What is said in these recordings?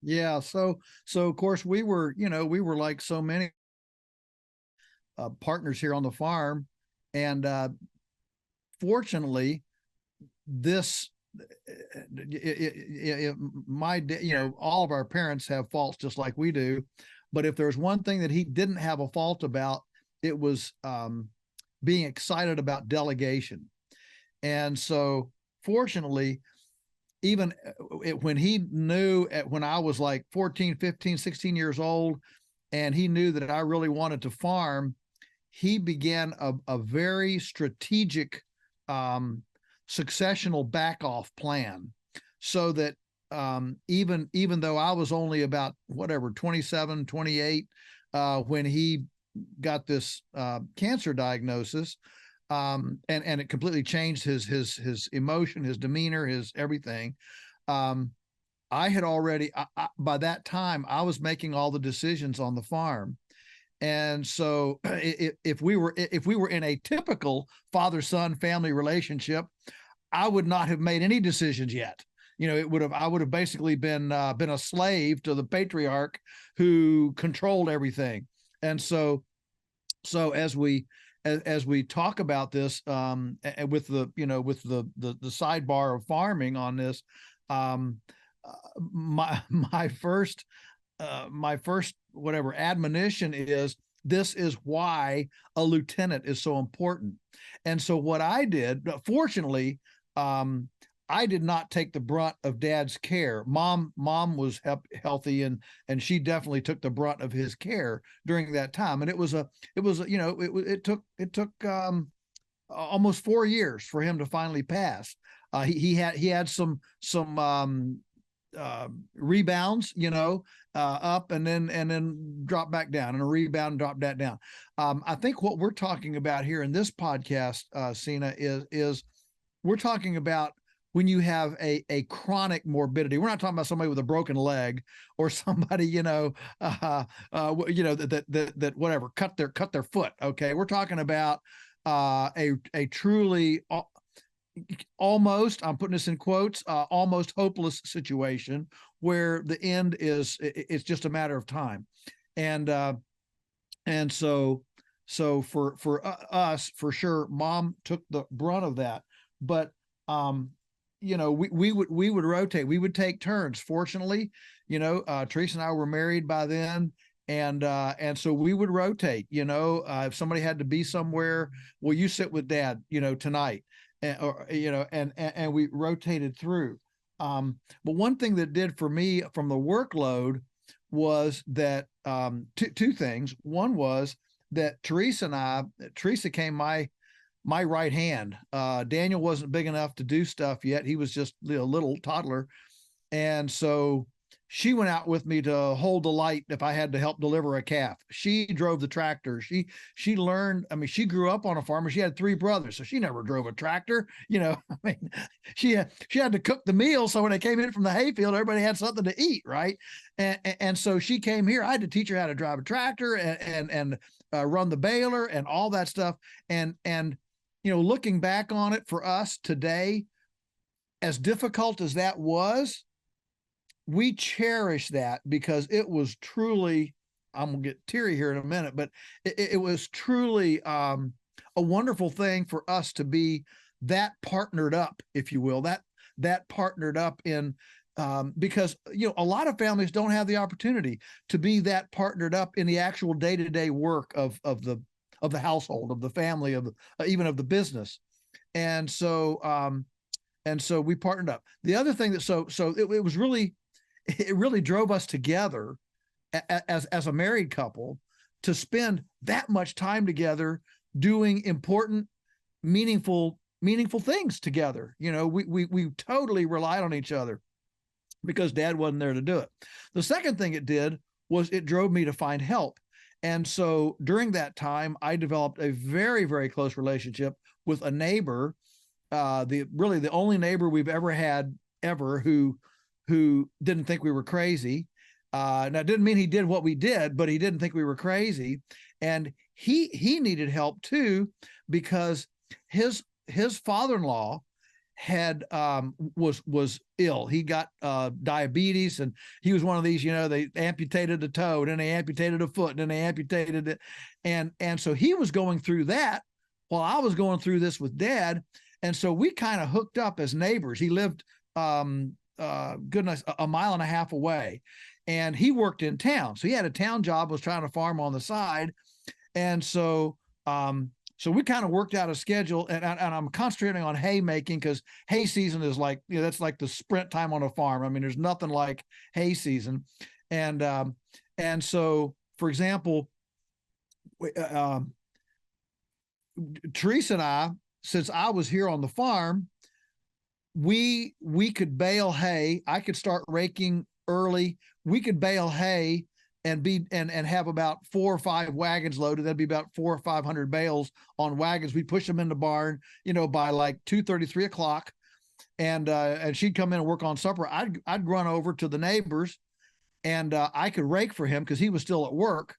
Yeah. So of course we were like so many partners here on the farm, and fortunately, this my all of our parents have faults just like we do, but if there's one thing that he didn't have a fault about, it was being excited about delegation. And so fortunately, even when he knew when I was like 14, 15, 16 years old, and he knew that I really wanted to farm, he began a very strategic successional back off plan, so that even though I was only about whatever 27, 28 when he got this cancer diagnosis, and it completely changed his emotion, his demeanor, his everything. I had already by that time I was making all the decisions on the farm. And so if we were in a typical father son family relationship, I would not have made any decisions yet. I would have basically been a slave to the patriarch who controlled everything. And so as we talk about this, with the sidebar of farming on this, my first whatever admonition is, this is why a lieutenant is so important. And so what I did, fortunately, I did not take the brunt of Dad's care. Mom was healthy, and she definitely took the brunt of his care during that time. And it took almost 4 years for him to finally pass. He had some rebounds, up and then drop back down, and a rebound and drop that down. I think what we're talking about here in this podcast, Sina, is we're talking about when you have a chronic morbidity. We're not talking about somebody with a broken leg or somebody, that whatever cut their foot. Okay, we're talking about a truly almost, I'm putting this in quotes, almost hopeless situation where the end it's just a matter of time. And so for us, for sure, Mom took the brunt of that. But we would rotate. We would take turns. Fortunately, Teresa and I were married by then, and so we would rotate. If somebody had to be somewhere, well, you sit with Dad, tonight, and we rotated through. But one thing that did for me from the workload was that two things. One was that Teresa came my right hand. Daniel wasn't big enough to do stuff yet. He was just a little toddler. And so she went out with me to hold the light if I had to help deliver a calf. She drove the tractor. She learned, I mean, she grew up on a farm. She had 3 brothers, so she never drove a tractor. I mean, she had to cook the meal, so when they came in from the hayfield, everybody had something to eat, right? And so she came here. I had to teach her how to drive a tractor and run the baler and all that stuff. And looking back on it for us today, as difficult as that was, we cherish that because it was truly, I'm going to get teary here in a minute, but it was truly a wonderful thing for us to be that partnered up, if you will, that partnered up in, because, a lot of families don't have the opportunity to be that partnered up in the actual day-to-day work of the household, of the family, of even of the business. And so we partnered up. The other thing that, it really drove us together as a married couple to spend that much time together doing important, meaningful things together. We totally relied on each other because Dad wasn't there to do it. The second thing it did was it drove me to find help. And so during that time, I developed a very, very close relationship with a neighbor, the only neighbor we've ever had who didn't think we were crazy. Now, it didn't mean he did what we did, but he didn't think we were crazy. And he needed help too, because his father-in-law was ill. He got diabetes, and he was one of these, they amputated a toe, and then they amputated a foot, and then they amputated it. And so he was going through that while I was going through this with Dad. And so we kind of hooked up as neighbors. He lived, goodness, a mile and a half away, and he worked in town. So he had a town job, was trying to farm on the side. And so we kind of worked out a schedule, and I'm concentrating on hay making, because hay season is like, that's like the sprint time on a farm. I mean, there's nothing like hay season. And so, for example, Teresa and I, since I was here on the farm, we could bale hay. I could start raking early. We could bale hay and have about 4 or 5 wagons loaded. That'd be about 400 or 500 bales on wagons. We push them in the barn, by like 2:30, 3 o'clock, and she'd come in and work on supper. I'd run over to the neighbors, and I could rake for him because he was still at work.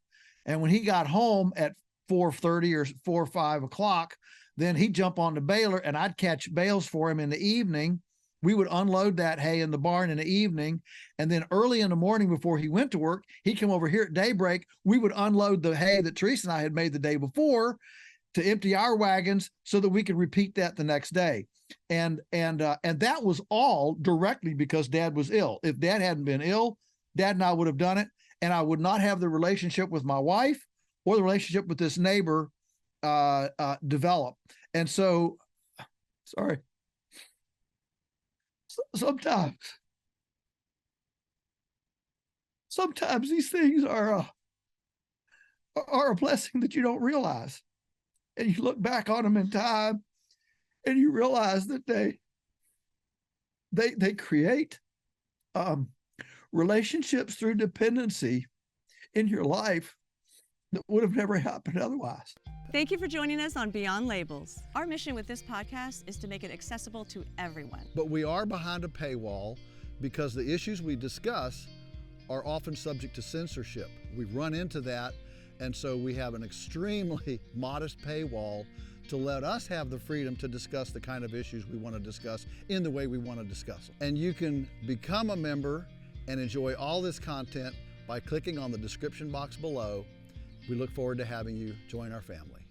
And when he got home at 4:30 or 4 or 5 o'clock, then he'd jump on the baler, and I'd catch bales for him in the evening. We would unload that hay in the barn in the evening. And then early in the morning before he went to work, he'd come over here at daybreak. We would unload the hay that Teresa and I had made the day before to empty our wagons so that we could repeat that the next day. And that was all directly because Dad was ill. If Dad hadn't been ill, Dad and I would have done it. And I would not have the relationship with my wife or the relationship with this neighbor develop. And so, sorry. Sometimes these things are a blessing that you don't realize, and you look back on them in time, and you realize that they create relationships through dependency in your life that would have never happened otherwise. Thank you for joining us on Beyond Labels. Our mission with this podcast is to make it accessible to everyone. But we are behind a paywall because the issues we discuss are often subject to censorship. We've run into that, and so we have an extremely modest paywall to let us have the freedom to discuss the kind of issues we want to discuss in the way we want to discuss them. And you can become a member and enjoy all this content by clicking on the description box below. We look forward to having you join our family.